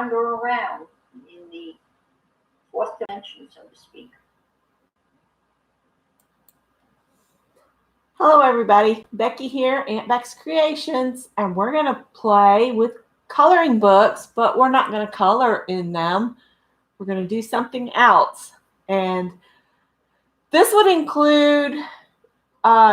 wander around in the fourth dimension, so to speak. Hello everybody, Becky here, Aunt Beck's Creations, and we're going to play with coloring books, but we're not going to color in them. We're going to do something else. And this would include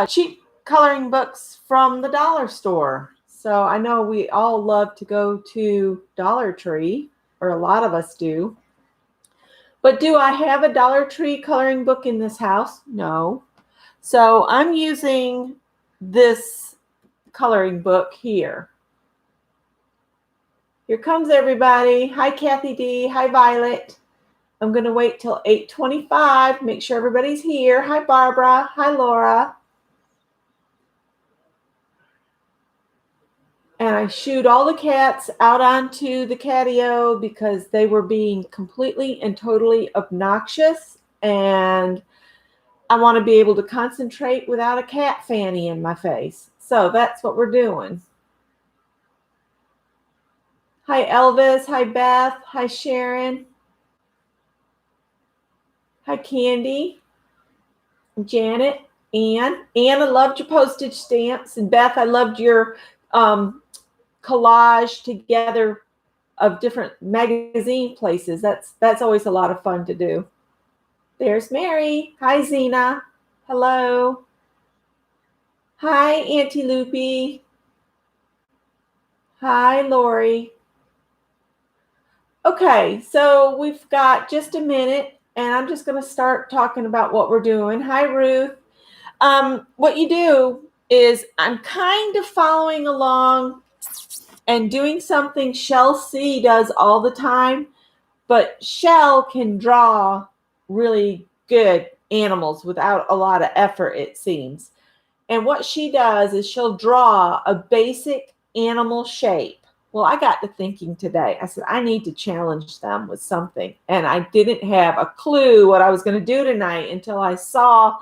cheap coloring books from the dollar store. So I know we all love to go to Dollar Tree, or a lot of us do. But do I have a Dollar Tree coloring book in this house? No. So I'm using this coloring book here. Here comes everybody. Hi, Kathy D. Hi, Violet. I'm going to wait till 8:25. Make sure everybody's here. Hi, Barbara. Hi, Laura. And I shooed all the cats out onto the catio because they were being completely and totally obnoxious, and I want to be able to concentrate without a cat fanny in my face. So that's what we're doing. Hi, Elvis. Hi, Beth. Hi, Sharon. Hi, Candy. Janet. Ann. Ann, I loved your postage stamps. And Beth, I loved your collage together of different magazine places. That's always a lot of fun to do. There's Mary. Hi, Zena. Hello. Hi, Auntie Loopy. Hi, Lori. Okay, so we've got just a minute, and I'm just going to start talking about what we're doing. Hi, Ruth. What you do is I'm kind of following along and doing something Shell C does all the time, but Shell can draw really good animals without a lot of effort, it seems. And what she does is she'll draw a basic animal shape. Well, I got to thinking today. I said, I need to challenge them with something. And I didn't have a clue what I was going to do tonight until I saw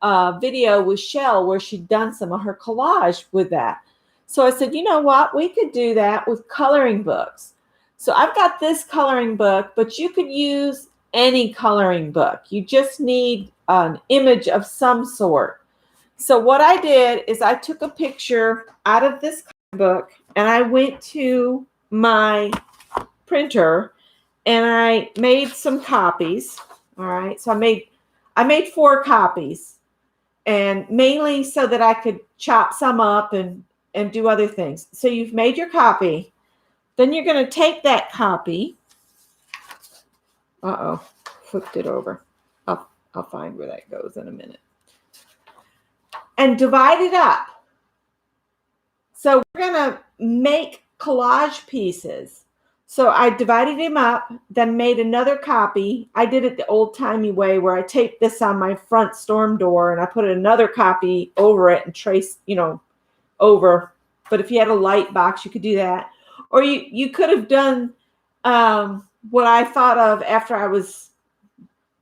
a video with Shell where she'd done some of her collage with that. So I said, you know what? We could do that with coloring books. So I've got this coloring book, but you could use any coloring book. You just need an image of some sort. So what I did is I took a picture out of this book and I went to my printer and I made some copies. All right. So I made 4 copies, and mainly so that I could chop some up and do other things. So you've made your copy. Then you're going to take that copy. Uh-oh, flipped it over. I'll find where that goes in a minute. And divide it up. So we're going to make collage pieces. So I divided them up, then made another copy. I did it the old-timey way where I taped this on my front storm door and I put another copy over it and traced, over. But if you had a light box, you could do that. Or you could have done what I thought of after I was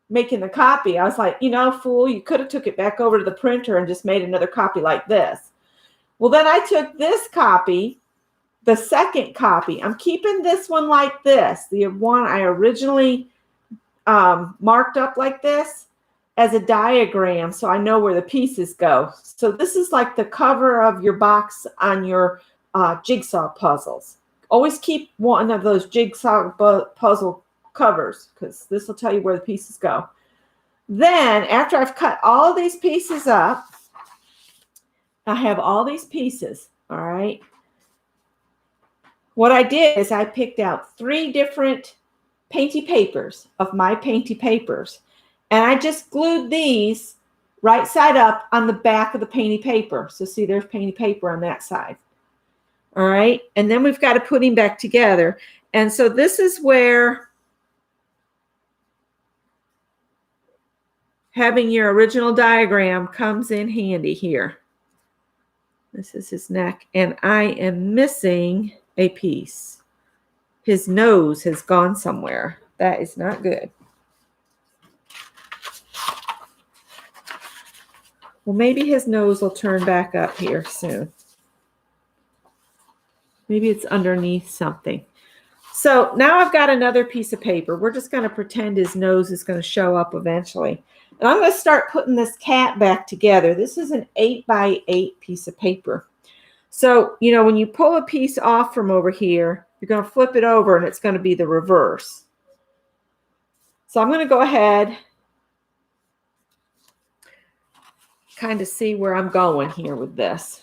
making the copy. I was like, fool, you could have took it back over to the printer and just made another copy like this. Well, then I took this copy, the second copy. I'm keeping this one like this, the one I originally marked up like this, as a diagram so I know where the pieces go. So this is like the cover of your box on your jigsaw puzzles. Always keep one of those jigsaw puzzle covers because this will tell you where the pieces go. Then after I've cut all these pieces up, I have all these pieces, all right? What I did is I picked out 3 different painty papers of my painty papers, and I just glued these right side up on the back of the painty paper. So see, there's painty paper on that side. All right, and then we've got to put him back together. And so this is where having your original diagram comes in handy here. This is his neck, and I am missing a piece. His nose has gone somewhere. That is not good. Well, maybe his nose will turn back up here soon. Maybe it's underneath something. So now I've got another piece of paper. We're just going to pretend his nose is going to show up eventually. And I'm going to start putting this cat back together. This is an 8x8 piece of paper. So, you know, when you pull a piece off from over here, you're going to flip it over and it's going to be the reverse. So I'm going to go ahead, kind of see where I'm going here with this.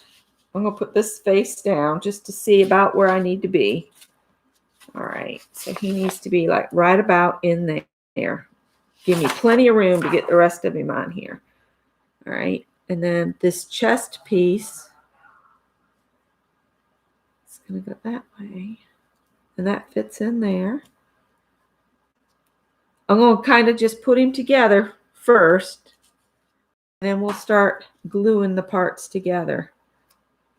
I'm going to put this face down just to see about where I need to be. All right, so he needs to be like right about in there. Give me plenty of room to get the rest of him on here. All right, and then this chest piece, it's going to go that way. And that fits in there. I'm going to kind of just put him together first. And then we'll start gluing the parts together.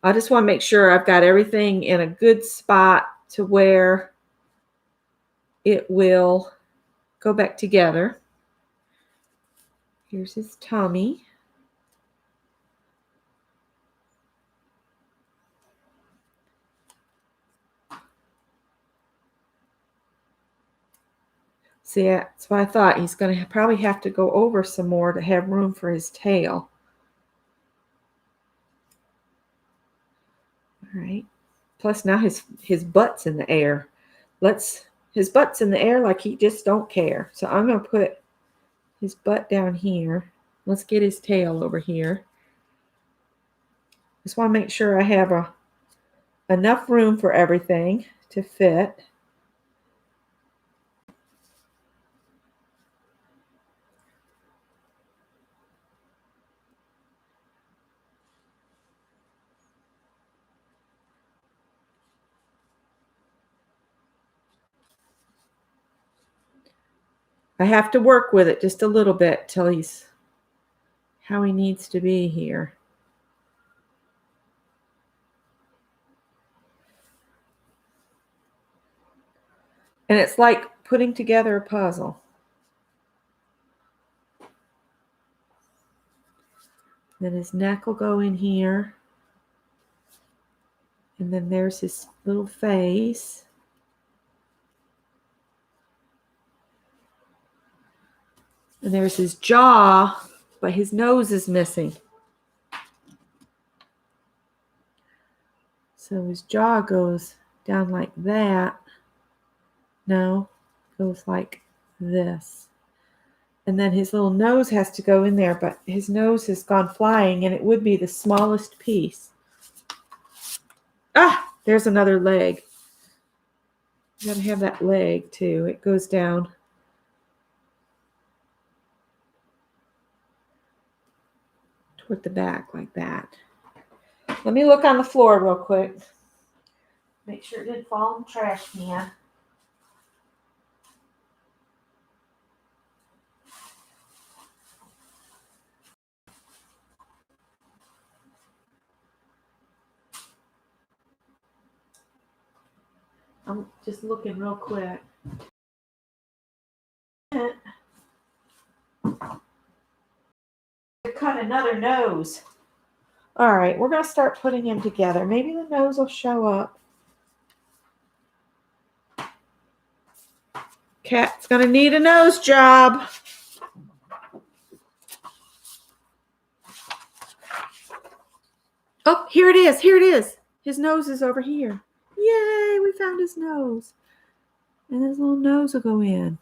I just want to make sure I've got everything in a good spot to where it will go back together. Here's his tummy. See, that's what I thought. He's going to probably have to go over some more to have room for his tail. All right. Plus now his butt's in the air. His butt's in the air like he just don't care. So I'm going to put his butt down here. Let's get his tail over here. Just want to make sure I have enough room for everything to fit. I have to work with it just a little bit till he's how he needs to be here. And it's like putting together a puzzle. Then his neck will go in here. And then there's his little face. And there's his jaw, but his nose is missing. So his jaw goes down like that. No, goes like this. And then his little nose has to go in there, but his nose has gone flying, and it would be the smallest piece. Ah, there's another leg. You gotta have that leg too. It goes down. Toward the back like that. Let me look on the floor real quick. Make sure it didn't fall in the trash can. I'm just looking real quick. Cut another nose. All right, we're going to start putting him together. Maybe the nose will show up. Cat's going to need a nose job. Oh, here it is. Here it is. His nose is over here. Yay, we found his nose. And his little nose will go in.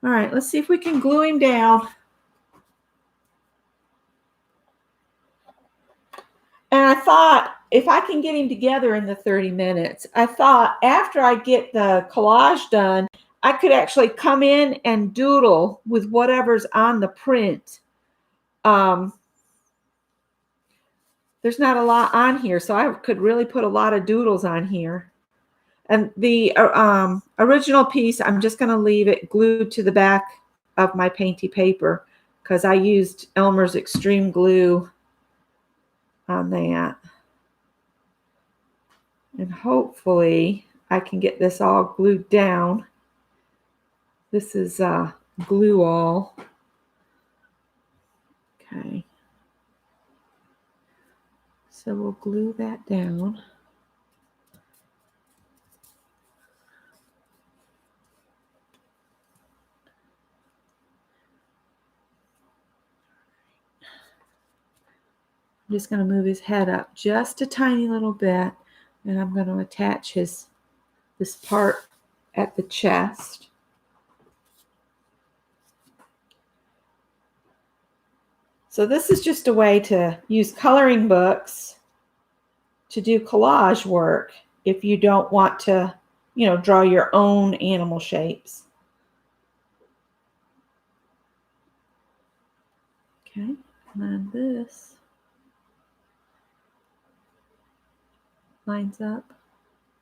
All right, let's see if we can glue him down. And I thought, if I can get him together in the 30 minutes, I thought after I get the collage done, I could actually come in and doodle with whatever's on the print. There's not a lot on here, so I could really put a lot of doodles on here. And the original piece, I'm just going to leave it glued to the back of my painty paper because I used Elmer's Extreme Glue on that. And hopefully I can get this all glued down. This is glue all. Okay. So we'll glue that down. I'm just going to move his head up just a tiny little bit, and I'm going to attach this part at the chest. So this is just a way to use coloring books to do collage work if you don't want to, draw your own animal shapes. Okay, and then this lines up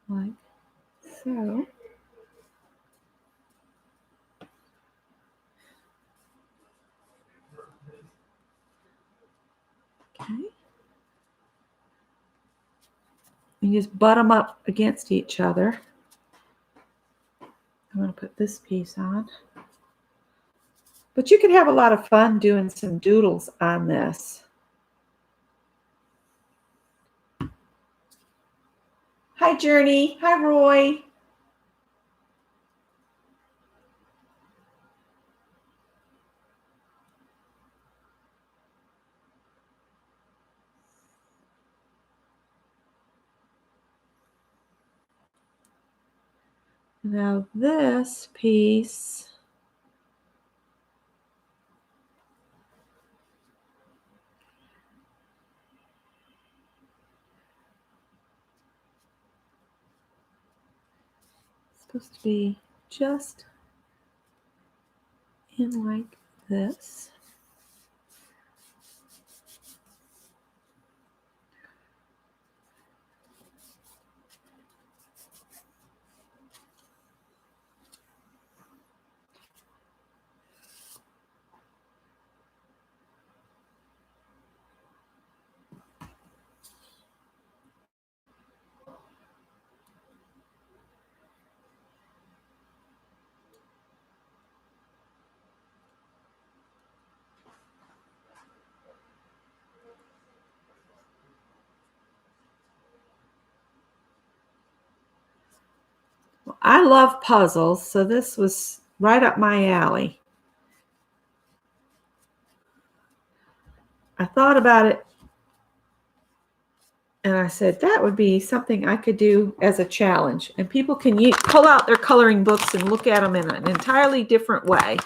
like so. Okay. And you just butt them up against each other. I'm going to put this piece on. But you can have a lot of fun doing some doodles on this. Hi, Journey. Hi, Roy. Now this piece is supposed to be just in like this. Well, I love puzzles, so this was right up my alley. I thought about it and I said that would be something I could do as a challenge. And people can pull out their coloring books and look at them in an entirely different way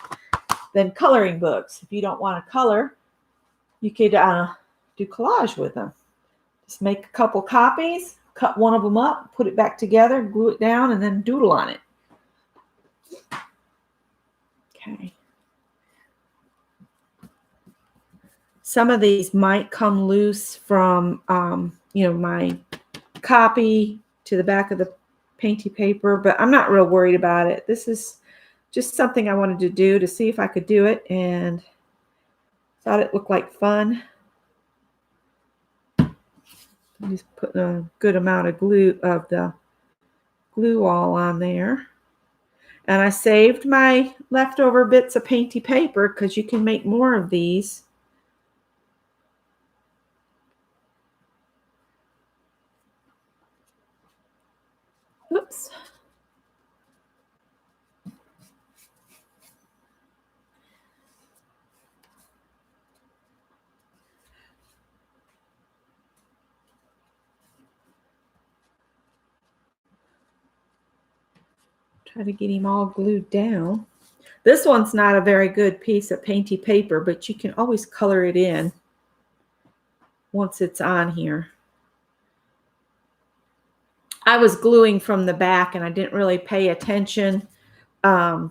than coloring books. If you don't want to color, you could do collage with them. Just make a couple copies, cut one of them up, put it back together, glue it down, and then doodle on it. Okay. Some of these might come loose from, my copy to the back of the painty paper, but I'm not real worried about it. This is just something I wanted to do to see if I could do it, and thought it looked like fun. I'm just putting a good amount of the glue all on there. And I saved my leftover bits of painty paper because you can make more of these. Oops. Try to get him all glued down. This one's not a very good piece of painty paper, but you can always color it in once it's on here. I was gluing from the back and I didn't really pay attention to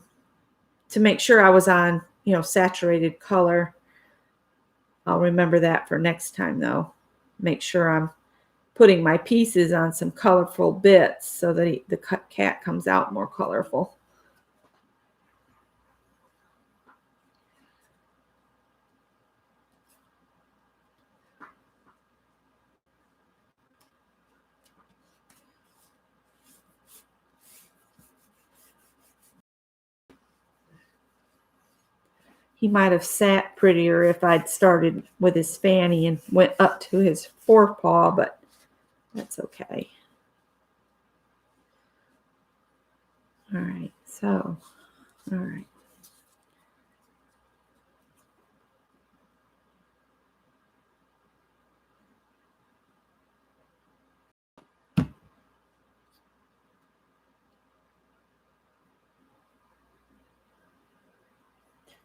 make sure I was on, saturated color. I'll remember that for next time though. Make sure I'm putting my pieces on some colorful bits so that the cat comes out more colorful. He might have sat prettier if I'd started with his fanny and went up to his forepaw, but that's okay. All right, so, all right.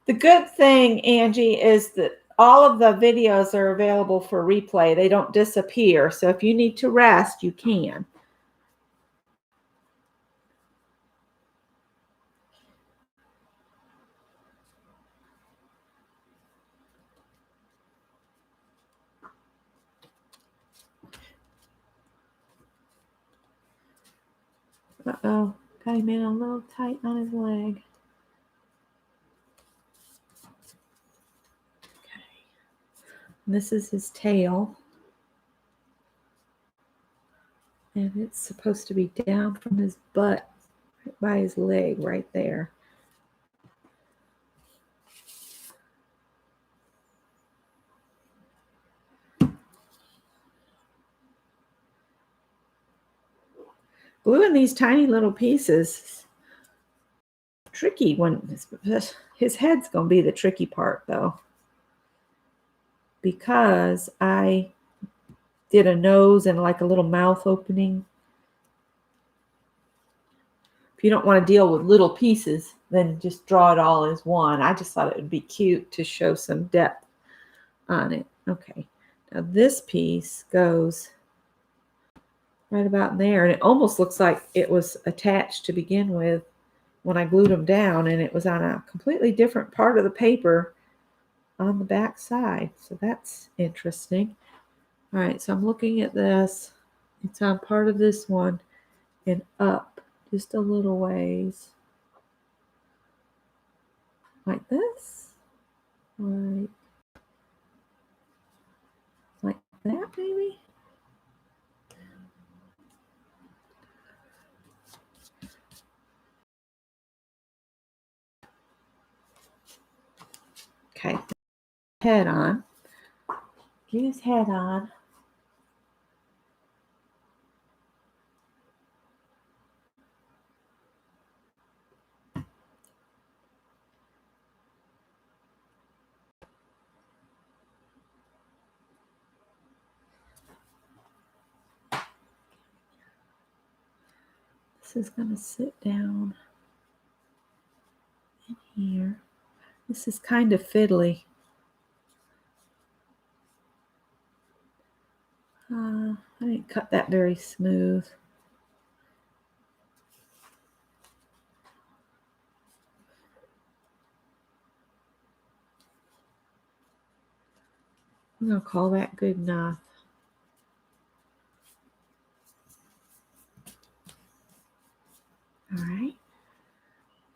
The good thing, Angie, is that all of the videos are available for replay. They don't disappear. So if you need to rest, you can. Uh-oh, got him in a little tight on his leg. Okay. This is his tail. And it's supposed to be down from his butt, right by his leg, right there. Gluing these tiny little pieces, tricky when his head's going to be the tricky part, though, because I did a nose and like a little mouth opening. If you don't want to deal with little pieces, then just draw it all as one. I just thought it would be cute to show some depth on it. Okay, now this piece goes right about there, and it almost looks like it was attached to begin with when I glued them down, and it was on a completely different part of the paper on the back side. So that's interesting. All right, so I'm looking at this. It's on part of this one and up just a little ways. Like this. Right. Like that, maybe? Okay. Head on. Get his head on. This is going to sit down in here. This is kind of fiddly. I didn't cut that very smooth. I'm going to call that good enough. All right.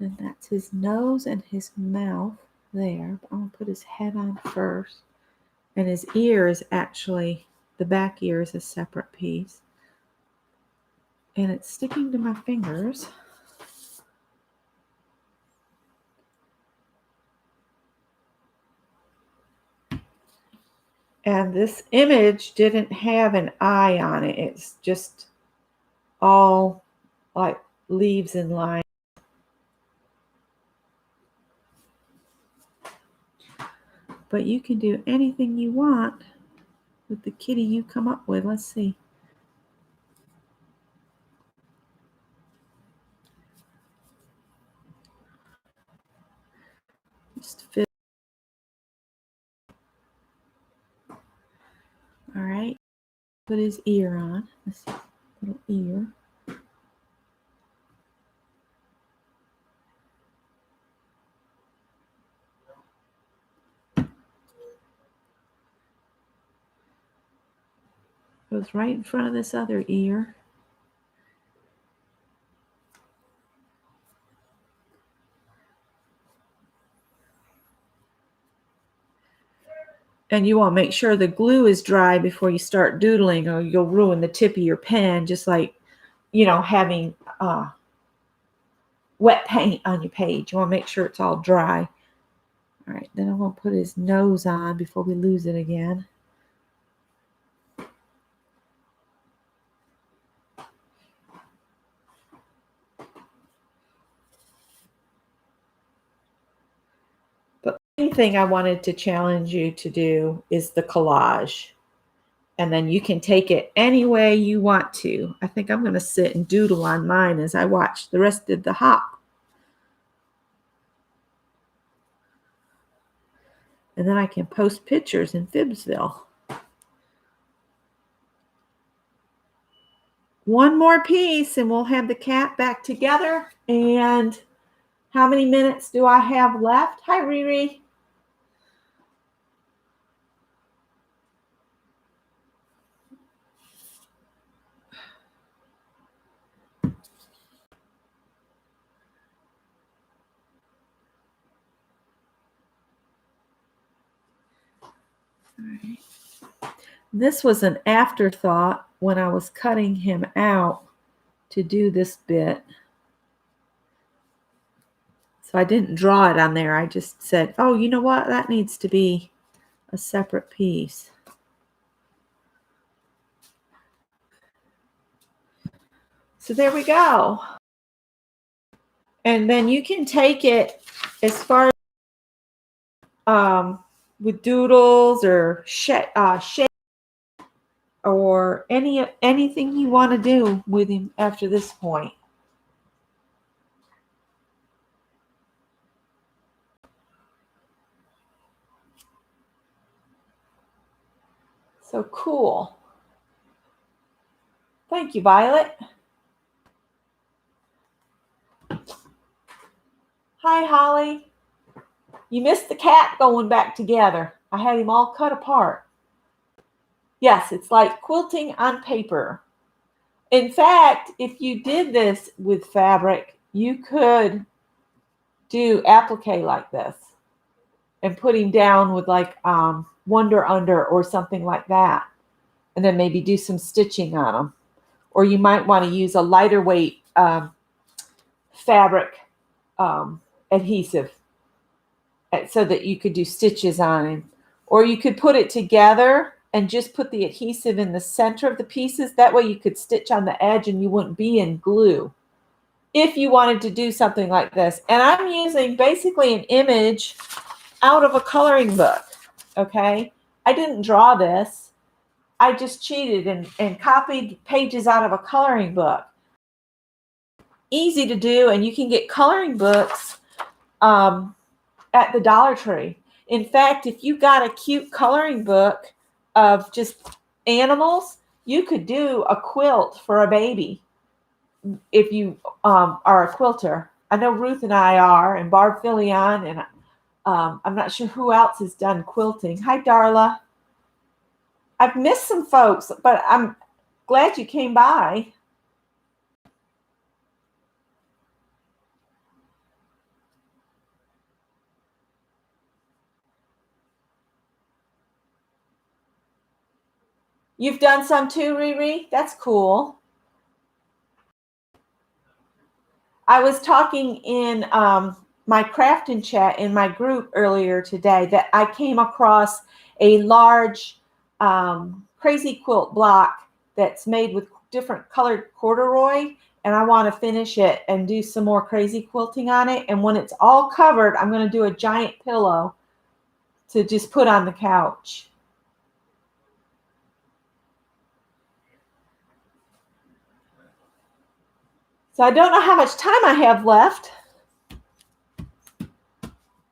And that's his nose and his mouth there. I'm going to put his head on first. And his ear is actually, the back ear is a separate piece. And it's sticking to my fingers. And this image didn't have an eye on it. It's just all like leaves and lines. But you can do anything you want with the kitty you come up with. Let's see. Just fit. All right. Put his ear on. This little ear. Goes right in front of this other ear. And you want to make sure the glue is dry before you start doodling, or you'll ruin the tip of your pen, just like, having wet paint on your page. You want to make sure it's all dry. All right, then I'm going to put his nose on before we lose it again. But the main thing I wanted to challenge you to do is the collage. And then you can take it any way you want to. I think I'm going to sit and doodle on mine as I watch the rest of the hop. And then I can post pictures in Phibbsville. One more piece and we'll have the cat back together. And how many minutes do I have left? Hi, Riri. Right. This was an afterthought when I was cutting him out to do this bit. So I didn't draw it on there. I just said, oh, you know what? That needs to be a separate piece. So there we go. And then you can take it as far as with doodles or shape or anything you want to do with him after this point. So cool. Thank you, Violet. Hi, Holly. You missed the cat going back together. I had him all cut apart. Yes, it's like quilting on paper. In fact, if you did this with fabric, you could do applique like this and put him down with like Wonder Under or something like that. And then maybe do some stitching on them. Or you might want to use a lighter weight fabric adhesive so that you could do stitches on him. Or you could put it together and just put the adhesive in the center of the pieces. That way you could stitch on the edge and you wouldn't be in glue if you wanted to do something like this. And I'm using basically an image out of a coloring book, okay? I didn't draw this. I just cheated and copied pages out of a coloring book. Easy to do, and you can get coloring books at the Dollar Tree. In fact, if you got a cute coloring book of just animals, you could do a quilt for a baby if you are a quilter. I know Ruth and I are, and Barb Filion, and I'm not sure who else has done quilting. Hi, Darla. I've missed some folks, but I'm glad you came by. You've done some too, Riri? That's cool. I was talking in my crafting chat in my group earlier today that I came across a large crazy quilt block that's made with different colored corduroy, and I want to finish it and do some more crazy quilting on it. And when it's all covered, I'm going to do a giant pillow to just put on the couch. So I don't know how much time I have left.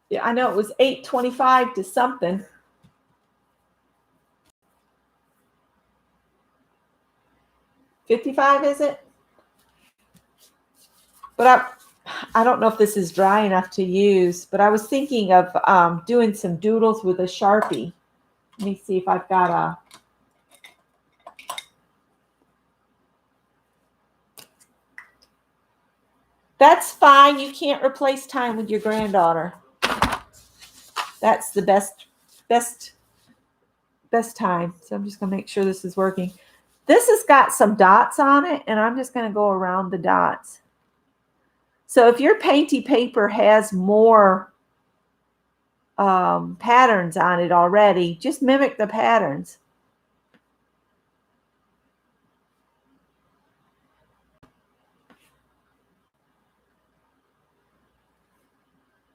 Yeah, I know it was 8:25 to something. 55, is it? But I don't know if this is dry enough to use, but I was thinking of doing some doodles with a Sharpie. Let me see if I've got a... That's fine. You can't replace time with your granddaughter. That's the best time. So I'm just going to make sure this is working. This has got some dots on it, and I'm just going to go around the dots. So if your painty paper has more patterns on it already, just mimic the patterns.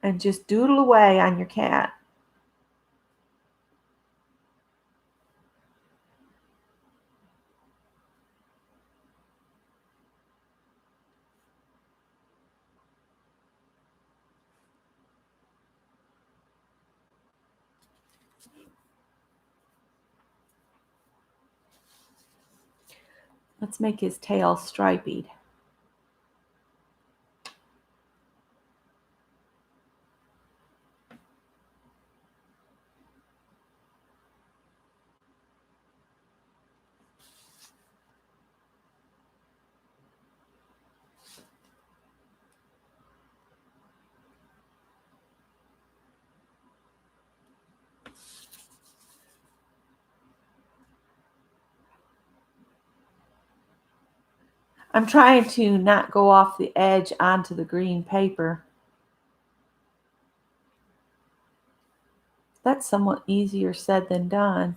And just doodle away on your cat. Let's make his tail striped. I'm trying to not go off the edge onto the green paper. That's somewhat easier said than done.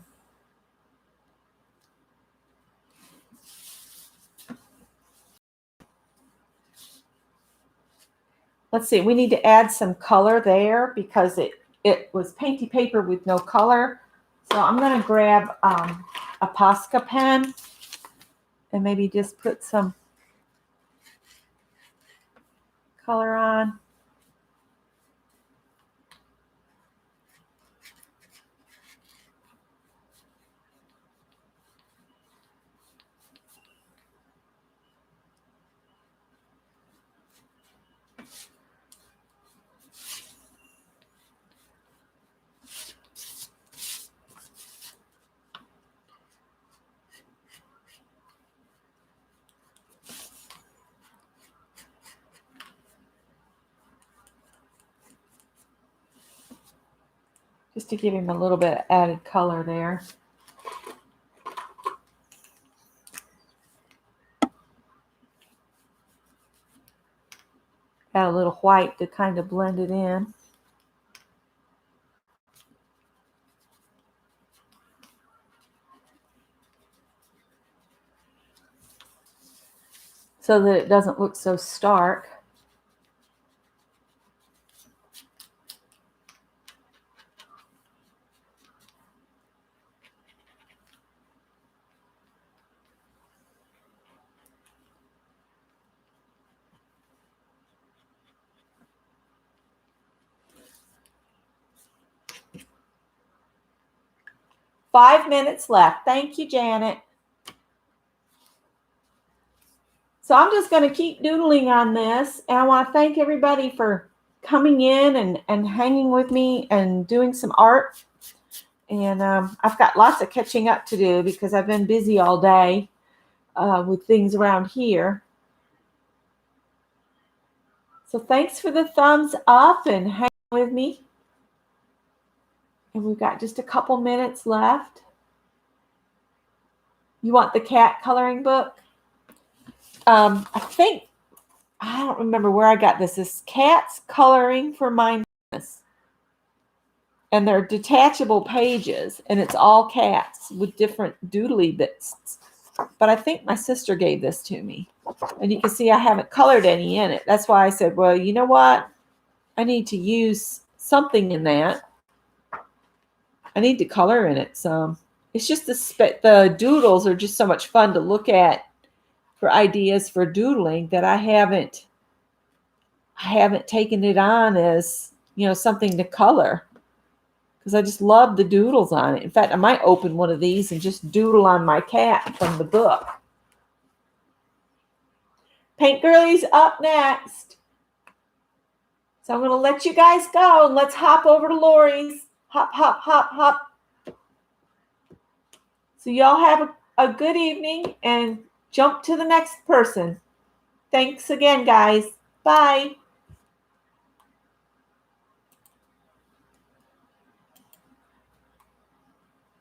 Let's see, we need to add some color there because it was painty paper with no color. So I'm going to grab a Posca pen and maybe just put some color on. Just to give him a little bit of added color there. Add a little white to kind of blend it in. So that it doesn't look so stark. Five minutes left. Thank you, Janet. So I'm just going to keep doodling on this. And I want to thank everybody for coming in and hanging with me and doing some art. And I've got lots of catching up to do because I've been busy all day with things around here. So thanks for the thumbs up and hanging with me. And we've got just a couple minutes left. You want the cat coloring book? I don't remember where I got this. This Cats Coloring for Mindfulness. And they're detachable pages, and it's all cats with different doodly bits. But I think my sister gave this to me. And you can see I haven't colored any in it. That's why I said, well, you know what? I need to use something in that. I need to color in it some. It's just the doodles are just so much fun to look at for ideas for doodling that I haven't taken it on as, something to color. Because I just love the doodles on it. In fact, I might open one of these and just doodle on my cat from the book. Paint Girlie's up next. So I'm going to let you guys go and let's hop over to Lori's. Hop, hop, hop, hop. So y'all have a good evening and jump to the next person. Thanks again, guys. Bye.